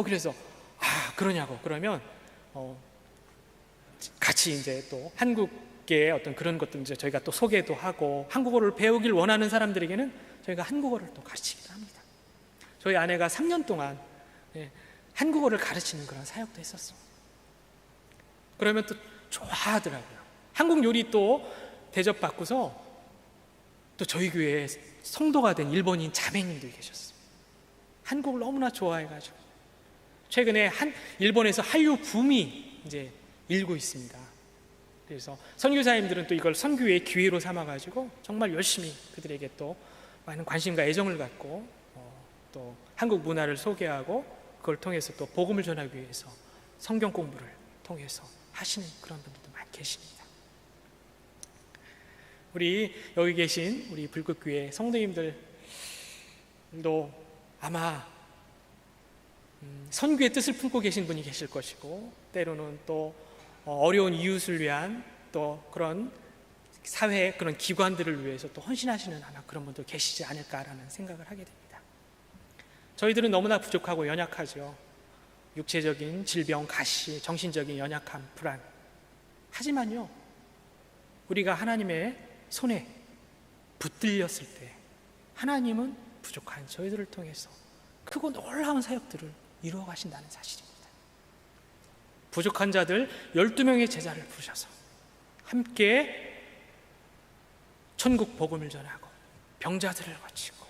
그래서 그러냐고. 그러면 같이 이제 또 한국의 어떤 그런 것들 이제 저희가 또 소개도 하고, 한국어를 배우길 원하는 사람들에게는 저희가 한국어를 또 가르치기도 합니다. 저희 아내가 3년 동안 한국어를 가르치는 그런 사역도 했었어요. 그러면 또 좋아하더라고요. 한국 요리 또 대접받고서 또 저희 교회에 성도가 된 일본인 자매님들이 계셨어요. 한국을 너무나 좋아해가지고 최근에 일본에서 한류 붐이 이제 일고 있습니다. 그래서 선교사님들은 또 이걸 선교의 기회로 삼아가지고 정말 열심히 그들에게 또 많은 관심과 애정을 갖고 또 한국 문화를 소개하고 그걸 통해서 또 복음을 전하기 위해서 성경 공부를 통해서 하시는 그런 분들도 많이 계십니다. 우리 여기 계신 우리 불꽃교회 성도님들도 아마 선교의 뜻을 품고 계신 분이 계실 것이고, 때로는 또 어려운 이웃을 위한 또 그런 사회 그런 기관들을 위해서 또 헌신하시는 아마 그런 분들 계시지 않을까라는 생각을 하게 됩니다. 저희들은 너무나 부족하고 연약하죠. 육체적인 질병, 가시, 정신적인 연약함, 불안. 하지만요, 우리가 하나님의 손에 붙들렸을 때 하나님은 부족한 저희들을 통해서 크고 놀라운 사역들을 이루어 가신다는 사실입니다. 부족한 자들 12명의 제자를 부르셔서 함께 천국 복음을 전하고 병자들을 고치고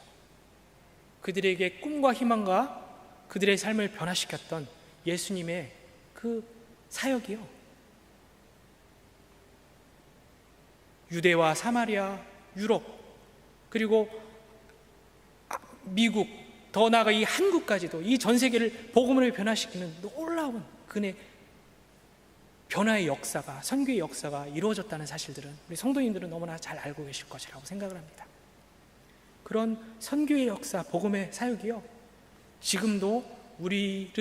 그들에게 꿈과 희망과 그들의 삶을 변화시켰던 예수님의 그 사역이요, 유대와 사마리아, 유럽, 그리고 미국, 더 나아가 이 한국까지도 이 전 세계를 복음으로 변화시키는 놀라운 그의 변화의 역사가, 선교의 역사가 이루어졌다는 사실들은 우리 성도님들은 너무나 잘 알고 계실 것이라고 생각을 합니다. 그런 선교의 역사, 복음의 사역이요, 지금도 우리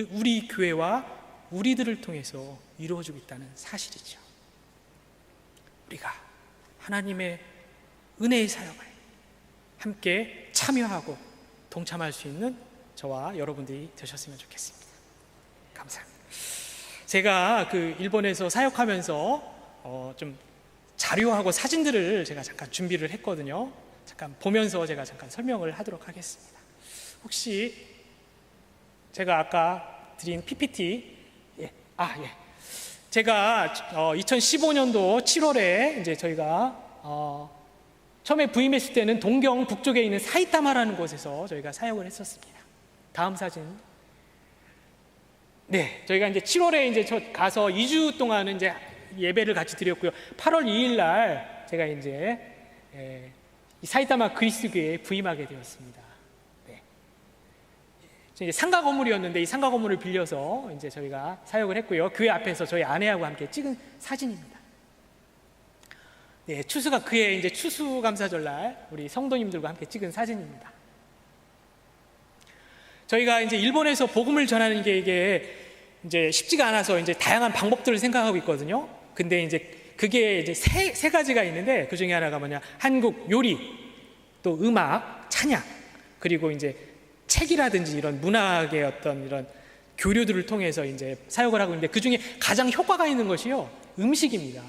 교회와 우리들을 통해서 이루어지고 있다는 사실이죠. 우리가 하나님의 은혜의 사역을 함께 참여하고 동참할 수 있는 저와 여러분들이 되셨으면 좋겠습니다. 감사합니다. 제가 그 일본에서 사역하면서 좀 자료하고 사진들을 제가 잠깐 준비를 했거든요. 잠깐 보면서 제가 잠깐 설명을 하도록 하겠습니다. 혹시 제가 아까 드린 PPT, 제가 2015년도 7월에 이제 저희가 처음에 부임했을 때는 동경 북쪽에 있는 사이타마라는 곳에서 저희가 사역을 했었습니다. 다음 사진. 네, 저희가 이제 7월에 이제 가서 2주 동안은 이제 예배를 같이 드렸고요. 8월 2일 날 제가 이제 이 사이타마 그리스도교회에 부임하게 되었습니다. 네. 이제 상가 건물이었는데 이 상가 건물을 빌려서 이제 저희가 사역을 했고요. 교회 앞에서 저희 아내하고 함께 찍은 사진입니다. 네, 추수가 그해 이제 추수감사절날 우리 성도님들과 함께 찍은 사진입니다. 저희가 이제 일본에서 복음을 전하는 게 이게 이제 쉽지가 않아서 이제 다양한 방법들을 생각하고 있거든요. 근데 이제 그게 이제 세 가지가 있는데 그 중에 하나가 뭐냐, 한국 요리, 또 음악, 찬양, 그리고 이제 책이라든지 이런 문학의 어떤 이런 교류들을 통해서 이제 사역을 하고 있는데 그 중에 가장 효과가 있는 것이요, 음식입니다.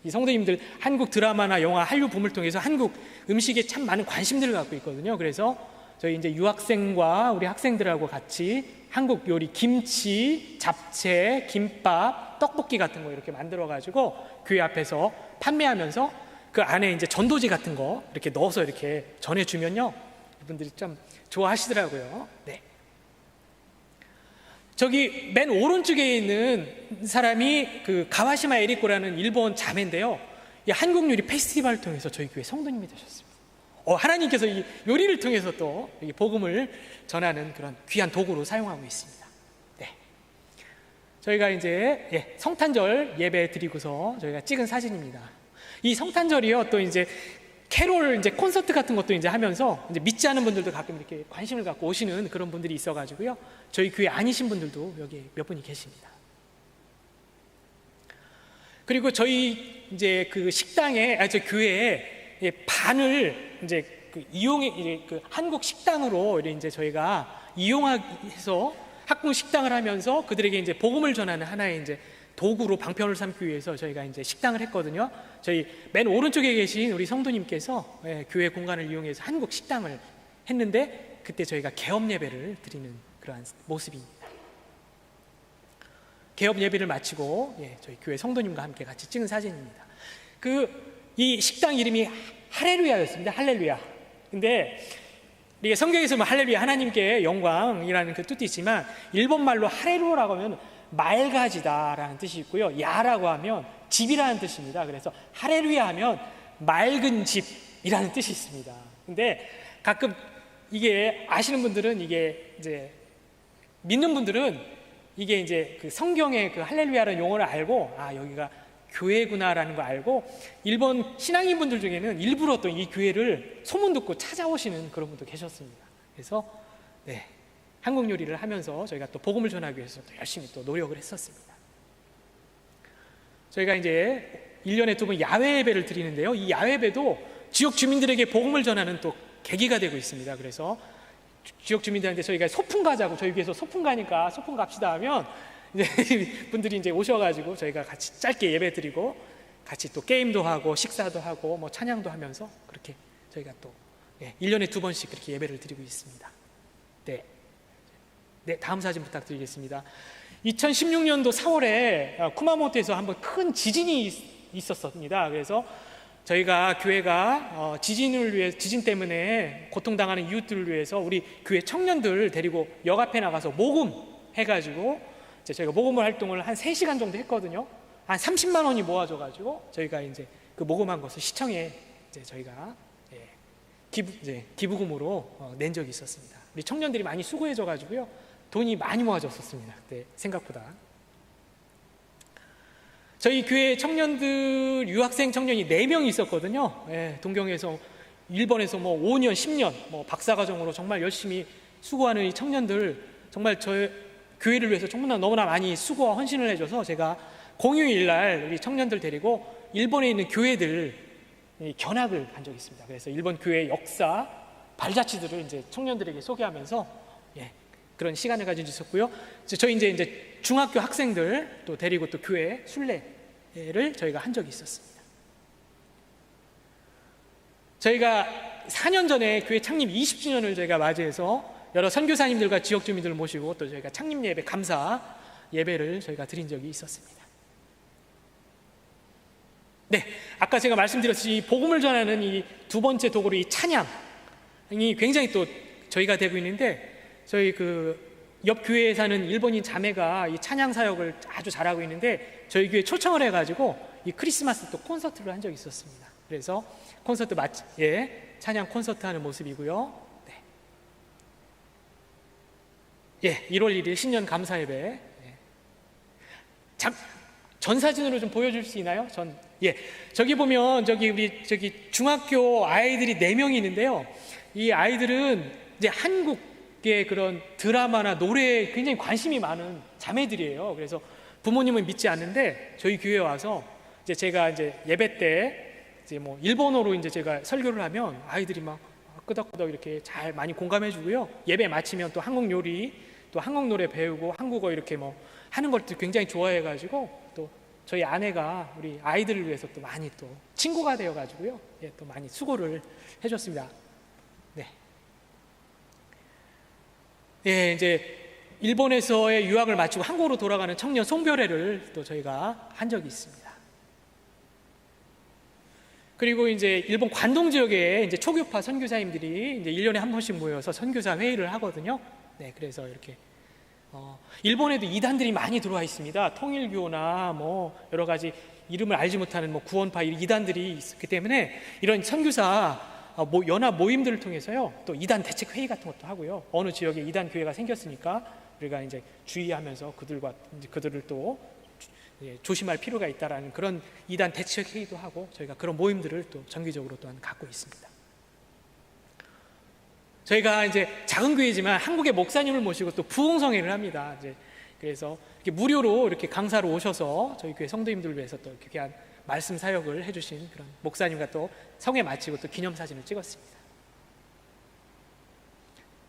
이 성도님들 한국 드라마나 영화, 한류 붐을 통해서 한국 음식에 참 많은 관심들을 갖고 있거든요. 그래서 저희 이제 유학생과 우리 학생들하고 같이 한국 요리, 김치, 잡채, 김밥, 떡볶이 같은 거 이렇게 만들어가지고 교회 앞에서 판매하면서 그 안에 이제 전도지 같은 거 이렇게 넣어서 이렇게 전해주면요, 이분들이 좀 좋아하시더라고요. 네. 저기 맨 오른쪽에 있는 사람이 그 가와시마 에리코라는 일본 자매인데요. 이 한국 요리 페스티벌을 통해서 저희 교회 성도님이 되셨습니다. 하나님께서 이 요리를 통해서 또 복음을 전하는 그런 귀한 도구로 사용하고 있습니다. 네. 저희가 이제 성탄절 예배 드리고서 저희가 찍은 사진입니다. 이 성탄절이요, 또 이제 캐롤 이제 콘서트 같은 것도 이제 하면서 이제 믿지 않은 분들도 가끔 이렇게 관심을 갖고 오시는 그런 분들이 있어가지고요. 저희 교회 아니신 분들도 여기 몇 분이 계십니다. 그리고 저희 이제 그 식당에, 저 교회에 반을 이제 그 한국 식당으로 이제 저희가 이용해서 학군 식당을 하면서 그들에게 이제 복음을 전하는 하나의 이제 도구로 방편을 삼기 위해서 저희가 이제 식당을 했거든요. 저희 맨 오른쪽에 계신 우리 성도님께서 교회 공간을 이용해서 한국 식당을 했는데 그때 저희가 개업 예배를 드리는 그러한 모습입니다. 개업 예배를 마치고 저희 교회 성도님과 함께 같이 찍은 사진입니다. 이 식당 이름이 할렐루야였습니다. 할렐루야. 근데 이게 성경에서 뭐 할렐루야, 하나님께 영광이라는 그 뜻도 있지만 일본 말로 할렐루야라고 하면 맑아지다라는 뜻이 있고요, 야라고 하면 집이라는 뜻입니다. 그래서 할렐루야 하면 맑은 집이라는 뜻이 있습니다. 근데 가끔 이게 아시는 분들은, 이게 이제 믿는 분들은 이게 이제 그 성경의 그 할렐루야라는 용어를 알고 여기가 교회구나라는 거 알고 일본 신앙인 분들 중에는 일부러 또 이 교회를 소문 듣고 찾아오시는 그런 분도 계셨습니다. 그래서 한국 요리를 하면서 저희가 또 복음을 전하기 위해서 또 열심히 또 노력을 했었습니다. 저희가 이제 1년에 2번 야외 예배를 드리는데요, 이 야외 예배도 지역 주민들에게 복음을 전하는 또 계기가 되고 있습니다. 그래서 지역 주민들한테 저희가 소풍 가자고, 저희 교회에서 소풍 가니까 소풍 갑시다 하면 이제 분들이 이제 오셔가지고 저희가 같이 짧게 예배 드리고 같이 또 게임도 하고 식사도 하고 뭐 찬양도 하면서 그렇게 저희가 또 1년에 2번씩 그렇게 예배를 드리고 있습니다. 네, 다음 사진 부탁드리겠습니다. 2016년도 4월에 쿠마모토에서 한번 큰 지진이 있었습니다. 그래서 저희가 교회가 지진 때문에 고통당하는 이웃들을 위해서 우리 교회 청년들 데리고 역 앞에 나가서 모금해가지고 저희가 모금 활동을 한 3시간 정도 했거든요. 한 30만 원이 모아져가지고 저희가 이제 그 모금한 것을 시청에 이제 저희가 기부금으로 낸 적이 있었습니다. 우리 청년들이 많이 수고해줘가지고요, 돈이 많이 모아졌었습니다. 그때 생각보다. 저희 교회 청년들, 유학생 청년이 4명이 있었거든요. 동경에서, 일본에서 뭐 5년, 10년 박사과정으로 정말 열심히 수고하는 이 청년들, 정말 저희 교회를 위해서 정말 너무나 많이 수고와 헌신을 해줘서 제가 공휴일날 우리 청년들 데리고 일본에 있는 교회들 견학을 간 적이 있습니다. 그래서 일본 교회 역사, 발자취들을 이제 청년들에게 소개하면서 그런 시간을 가진 적 있었고요. 저희 이제 중학교 학생들 또 데리고 또 교회 순례를 저희가 한 적이 있었습니다. 저희가 4년 전에 교회 창립 20주년을 저희가 맞이해서 여러 선교사님들과 지역 주민들을 모시고 또 저희가 창립 예배 감사 예배를 저희가 드린 적이 있었습니다. 네, 아까 제가 말씀드렸듯이 복음을 전하는 이 두 번째 도구로 이 찬양이 굉장히 또 저희가 되고 있는데, 저희 옆 교회에 사는 일본인 자매가 이 찬양 사역을 아주 잘하고 있는데 저희 교회 초청을 해가지고 이 크리스마스 또 콘서트를 한 적이 있었습니다. 그래서 콘서트 찬양 콘서트 하는 모습이고요. 네. 예, 1월 1일 신년 감사 예배. 예. 전 사진으로 좀 보여줄 수 있나요? 저기 보면 우리 중학교 아이들이 4명이 있는데요. 이 아이들은 이제 한국의 그런 드라마나 노래에 굉장히 관심이 많은 자매들이에요. 그래서 부모님은 믿지 않는데 저희 교회에 와서 이제 제가 이제 예배 때 이제 뭐 일본어로 이제 제가 설교를 하면 아이들이 막 끄덕끄덕 이렇게 잘 많이 공감해 주고요. 예배 마치면 또 한국 요리, 또 한국 노래 배우고 한국어 이렇게 뭐 하는 것들 굉장히 좋아해 가지고 또 저희 아내가 우리 아이들을 위해서 또 많이 또 친구가 되어 가지고요. 예, 또 많이 수고를 해 줬습니다. 네. 예, 이제 일본에서의 유학을 마치고 한국으로 돌아가는 청년 송별회를 또 저희가 한 적이 있습니다. 그리고 이제 일본 관동 지역에 이제 초교파 선교사님들이 이제 1년에 한 번씩 모여서 선교사 회의를 하거든요. 네, 그래서 이렇게 일본에도 이단들이 많이 들어와 있습니다. 통일교나 뭐 여러 가지 이름을 알지 못하는 뭐 구원파 이단들이 있기 때문에 이런 선교사 연합 모임들을 통해서요, 또 이단 대책 회의 같은 것도 하고요. 어느 지역에 이단 교회가 생겼으니까 우리가 이제 주의하면서 그들을 또 조심할 필요가 있다라는 그런 이단 대책 회의도 하고 저희가 그런 모임들을 또 정기적으로 또한 갖고 있습니다. 저희가 이제 작은 교회지만 한국의 목사님을 모시고 또 부흥성회를 합니다. 이제 그래서 이렇게 무료로 이렇게 강사로 오셔서 저희 교회 성도님들을 위해서 또 이렇게 귀한 말씀 사역을 해주신 그런 목사님과 또 성회 마치고 또 기념사진을 찍었습니다.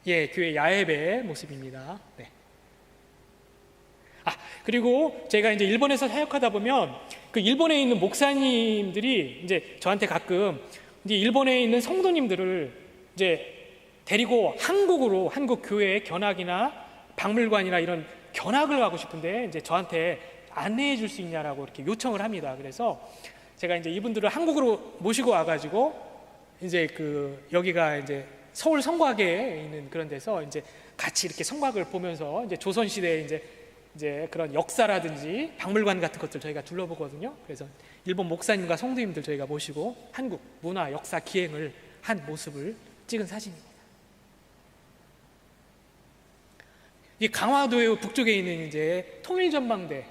예, 교회 야외배 모습입니다. 네. 그리고 제가 이제 일본에서 사역하다 보면 그 일본에 있는 목사님들이 이제 저한테 가끔 이제 일본에 있는 성도님들을 이제 데리고 한국 교회의 견학이나 박물관이나 이런 견학을 가고 싶은데 이제 저한테 안내해 줄 수 있냐라고 이렇게 요청을 합니다. 그래서 제가 이제 이분들을 한국으로 모시고 와가지고 이제 여기가 이제 서울 성곽에 있는 그런 데서 이제 같이 이렇게 성곽을 보면서 이제 조선시대 이제 그런 역사라든지 박물관 같은 것들 저희가 둘러보거든요. 그래서 일본 목사님과 성도님들 저희가 모시고 한국 문화 역사 기행을 한 모습을 찍은 사진입니다. 이 강화도의 북쪽에 있는 이제 통일전망대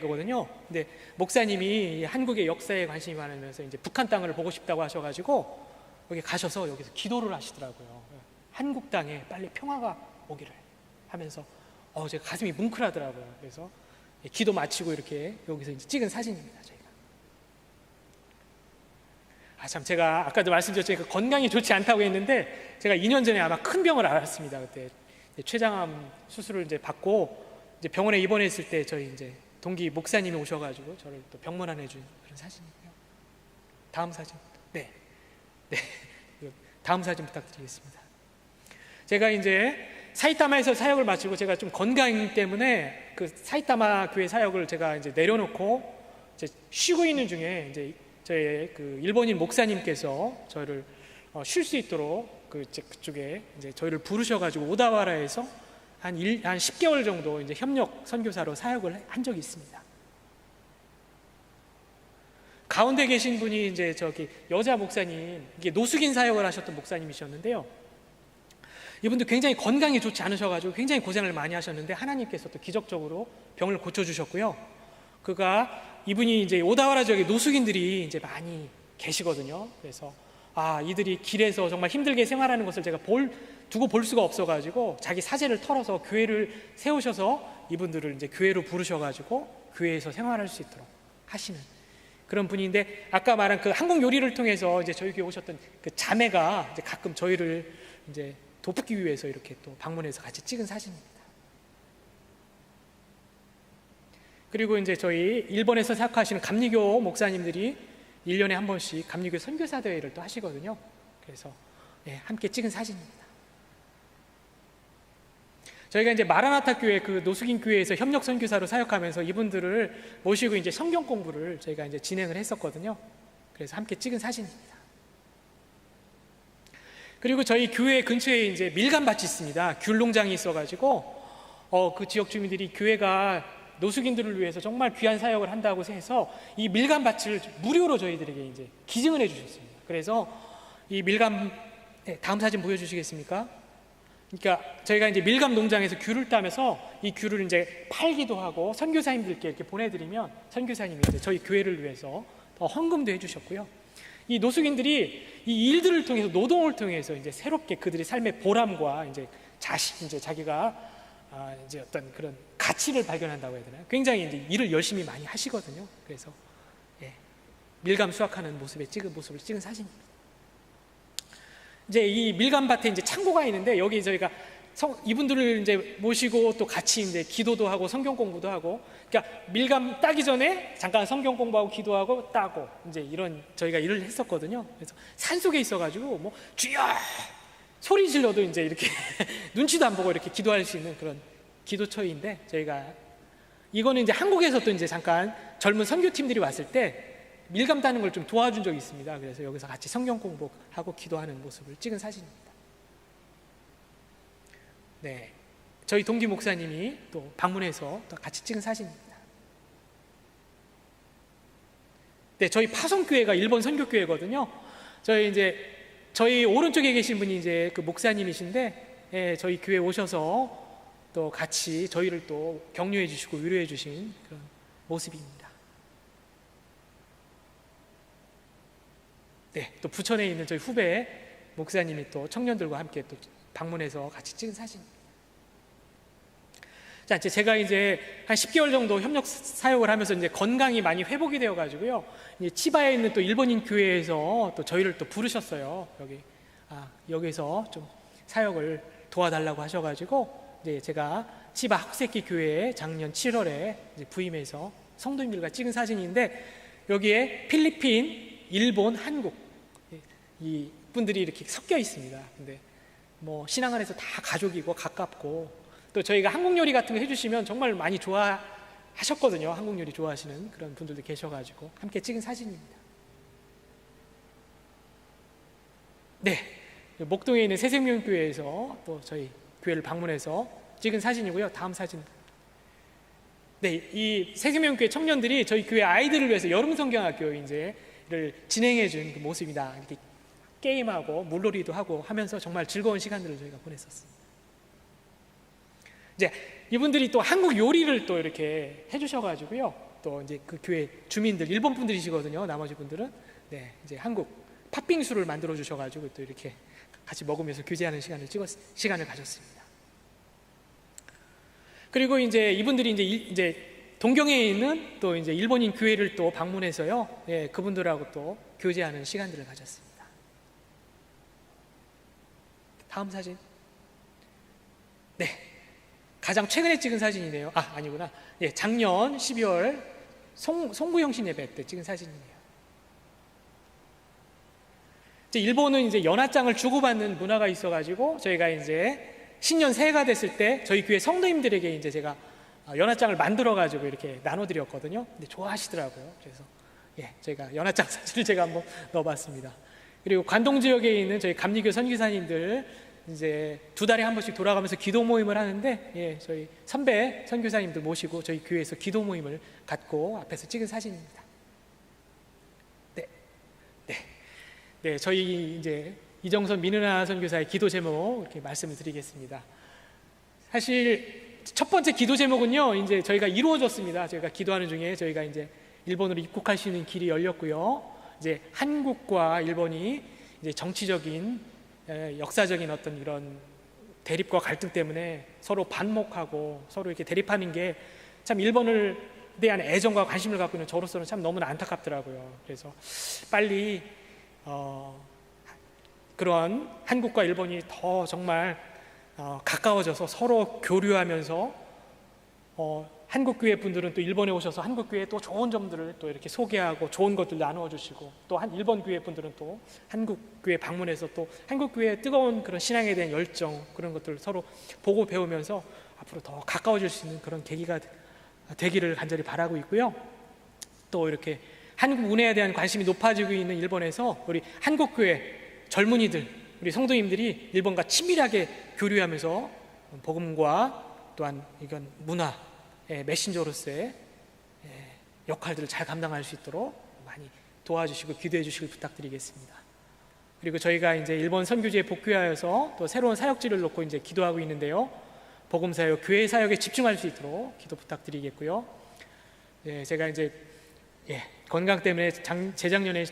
거거든요. 근데 목사님이 한국의 역사에 관심이 많으면서 이제 북한 땅을 보고 싶다고 하셔가지고 여기 가셔서 여기서 기도를 하시더라고요. 한국 땅에 빨리 평화가 오기를 하면서 제가 가슴이 뭉클하더라고요. 그래서 기도 마치고 이렇게 여기서 이제 찍은 사진입니다. 저희가 제가 아까도 말씀드렸죠. 건강이 좋지 않다고 했는데 제가 2년 전에 아마 큰 병을 앓았습니다. 그때 췌장암 수술을 이제 받고 이제 병원에 입원했을 때 저희 이제 동기 목사님이 오셔가지고 저를 또 병문안해 준 그런 사진이고요. 다음 사진. 네. 다음 사진 부탁드리겠습니다. 제가 이제 사이타마에서 사역을 마치고 제가 좀 건강 때문에 그 사이타마 교회 사역을 제가 이제 내려놓고 이제 쉬고 있는 중에 이제 저희 일본인 목사님께서 저를 쉴 수 있도록 그쪽에 이제 저희를 부르셔가지고 오다와라에서 한 10개월 정도 이제 협력 선교사로 사역을 한 적이 있습니다. 가운데 계신 분이 이제 여자 목사님, 이게 노숙인 사역을 하셨던 목사님이셨는데요. 이분도 굉장히 건강이 좋지 않으셔가지고 굉장히 고생을 많이 하셨는데 하나님께서 또 기적적으로 병을 고쳐주셨고요. 이분이 이제 오다와라 지역에 노숙인들이 이제 많이 계시거든요. 그래서 이들이 길에서 정말 힘들게 생활하는 것을 제가 두고 볼 수가 없어가지고 자기 사제를 털어서 교회를 세우셔서 이분들을 이제 교회로 부르셔가지고 교회에서 생활할 수 있도록 하시는 그런 분인데, 아까 말한 그 한국 요리를 통해서 이제 저희 교회 오셨던 그 자매가 이제 가끔 저희를 이제 돋보기 위해서 이렇게 또 방문해서 같이 찍은 사진입니다. 그리고 이제 저희 일본에서 사역하시는 감리교 목사님들이 1년에 한 번씩 감리교 선교사 대회를 또 하시거든요. 그래서 함께 찍은 사진입니다. 저희가 이제 마라나타 교회 그 노숙인 교회에서 협력 선교사로 사역하면서 이분들을 모시고 이제 성경 공부를 저희가 이제 진행을 했었거든요. 그래서 함께 찍은 사진입니다. 그리고 저희 교회 근처에 이제 밀감밭이 있습니다. 귤 농장이 있어가지고 그 지역 주민들이 교회가 노숙인들을 위해서 정말 귀한 사역을 한다고 해서 이 밀감밭을 무료로 저희들에게 이제 기증을 해주셨습니다. 그래서 이 밀감 다음 사진 보여주시겠습니까? 그러니까 저희가 이제 밀감 농장에서 귤을 따면서 이 귤을 이제 팔기도 하고 선교사님들께 이렇게 보내드리면 선교사님이 이제 저희 교회를 위해서 더 헌금도 해주셨고요. 이 노숙인들이 이 일들을 통해서 노동을 통해서 이제 새롭게 그들의 삶의 보람과 이제 이제 자기가 이제 어떤 그런 가치를 발견한다고 해야 되나요? 굉장히 이제 일을 열심히 많이 하시거든요. 그래서 밀감 수확하는 모습을 찍은 사진입니다. 이제 이 밀감밭에 이제 창고가 있는데 여기 저희가 이분들을 이제 모시고 또 같이 이제 기도도 하고 성경 공부도 하고, 그러니까 밀감 따기 전에 잠깐 성경 공부하고 기도하고 따고 이제 이런 저희가 일을 했었거든요. 그래서 산 속에 있어가지고 뭐 주여 소리 질러도 이제 이렇게 눈치도 안 보고 이렇게 기도할 수 있는 그런 기도처인데, 저희가 이거는 이제 한국에서 또 이제 잠깐 젊은 선교팀들이 왔을 때 밀감 따는 걸 좀 도와준 적이 있습니다. 그래서 여기서 같이 성경 공부하고 기도하는 모습을 찍은 사진입니다. 네, 저희 동기 목사님이 또 방문해서 또 같이 찍은 사진입니다. 네, 저희 파송교회가 일본 선교교회거든요. 저희 오른쪽에 계신 분이 이제 그 목사님이신데, 저희 교회 오셔서 또 같이 저희를 또 격려해 주시고 위로해 주신 그런 모습입니다. 네, 또 부천에 있는 저희 후배 목사님이 또 청년들과 함께 또 방문해서 같이 찍은 사진입니다. 자, 제가 이제 한 10개월 정도 협력 사역을 하면서 이제 건강이 많이 회복이 되어 가지고요. 이제 치바에 있는 또 일본인 교회에서 또 저희를 또 부르셨어요. 여기서 좀 사역을 도와달라고 하셔가지고 이제 제가 치바 학세키 교회에 작년 7월에 이제 부임해서 성도님들과 찍은 사진인데, 여기에 필리핀, 일본, 한국 이 분들이 이렇게 섞여 있습니다. 근데 뭐 신앙 안에서 다 가족이고 가깝고, 또 저희가 한국 요리 같은 거 해주시면 정말 많이 좋아하셨거든요. 한국 요리 좋아하시는 그런 분들도 계셔가지고 함께 찍은 사진입니다. 네, 목동에 있는 새생명교회에서 또 저희 교회를 방문해서 찍은 사진이고요. 다음 사진. 네, 이 새생명교회 청년들이 저희 교회 아이들을 위해서 여름 성경학교 이제를 진행해준 그 모습이다. 이렇게 게임하고 물놀이도 하고 하면서 정말 즐거운 시간들을 저희가 보냈었습니다. 이제 이분들이 또 한국 요리를 또 이렇게 해주셔가지고요. 또 이제 그 교회 주민들, 일본 분들이시거든요. 나머지 분들은 네, 이제 한국 팥빙수를 만들어 주셔가지고 또 이렇게 같이 먹으면서 교제하는 시간을 가졌습니다. 그리고 이제 이분들이 이제 동경에 있는 또 이제 일본인 교회를 또 방문해서요. 예, 그분들하고 또 교제하는 시간들을 가졌습니다. 다음 사진. 네, 가장 최근에 찍은 사진이네요. 아니구나. 예, 작년 12월 송구영신 예배 때 찍은 사진이네요. 이제 일본은 이제 연합장을 주고받는 문화가 있어가지고 저희가 이제 신년 새해가 됐을 때 저희 교회 성도님들에게 이제 제가 연합장을 만들어가지고 이렇게 나눠드렸거든요. 근데 좋아하시더라고요. 그래서 예, 저희가 연합장 사진을 제가 한번 넣어봤습니다. 그리고 관동 지역에 있는 저희 감리교 선교사님들 이제 2달에 한 번씩 돌아가면서 기도 모임을 하는데, 예, 저희 선배 선교사님들 모시고 저희 교회에서 기도 모임을 갖고 앞에서 찍은 사진입니다. 네, 저희 이제 이정선 민은아 선교사의 기도 제목 이렇게 말씀을 드리겠습니다. 사실 첫 번째 기도 제목은요, 이제 저희가 이루어졌습니다. 저희가 기도하는 중에 저희가 이제 일본으로 입국할 수 있는 길이 열렸고요. 이제 한국과 일본이 이제 정치적인 역사적인 어떤 이런 대립과 갈등 때문에 서로 반목하고 서로 이렇게 대립하는 게 참 일본을 대한 애정과 관심을 갖고 있는 저로서는 참 너무나 안타깝더라고요. 그래서 빨리 그런 한국과 일본이 더 정말 가까워져서 서로 교류하면서 한국 교회 분들은 또 일본에 오셔서 한국 교회의 또 좋은 점들을 또 이렇게 소개하고 좋은 것들 나누어 주시고, 또 한 일본 교회 분들은 또 한국 교회 방문해서 또 한국 교회의 뜨거운 그런 신앙에 대한 열정, 그런 것들을 서로 보고 배우면서 앞으로 더 가까워질 수 있는 그런 계기가 되기를 간절히 바라고 있고요. 또 이렇게 한국 문화에 대한 관심이 높아지고 있는 일본에서 우리 한국 교회 젊은이들, 우리 성도님들이 일본과 친밀하게 교류하면서 복음과 또한 이건 문화의 메신저로서의 역할들을 잘 감당할 수 있도록 많이 도와주시고 기도해 주시길 부탁드리겠습니다. 그리고 저희가 이제 일본 선교지에 복귀하여서 또 새로운 사역지를 놓고 이제 기도하고 있는데요. 복음 사역, 교회 사역에 집중할 수 있도록 기도 부탁드리겠고요. 제가 이제 건강 때문에 재작년에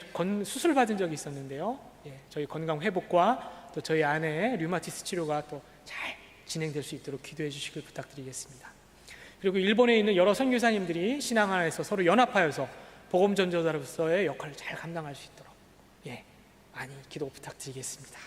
수술 받은 적이 있었는데요. 저희 건강 회복과 또 저희 아내의 류마티스 치료가 또 잘 진행될 수 있도록 기도해 주시길 부탁드리겠습니다. 그리고 일본에 있는 여러 선교사님들이 신앙 안에서 서로 연합하여서 복음 전도자로서의 역할을 잘 감당할 수 있도록 많이 기도 부탁드리겠습니다.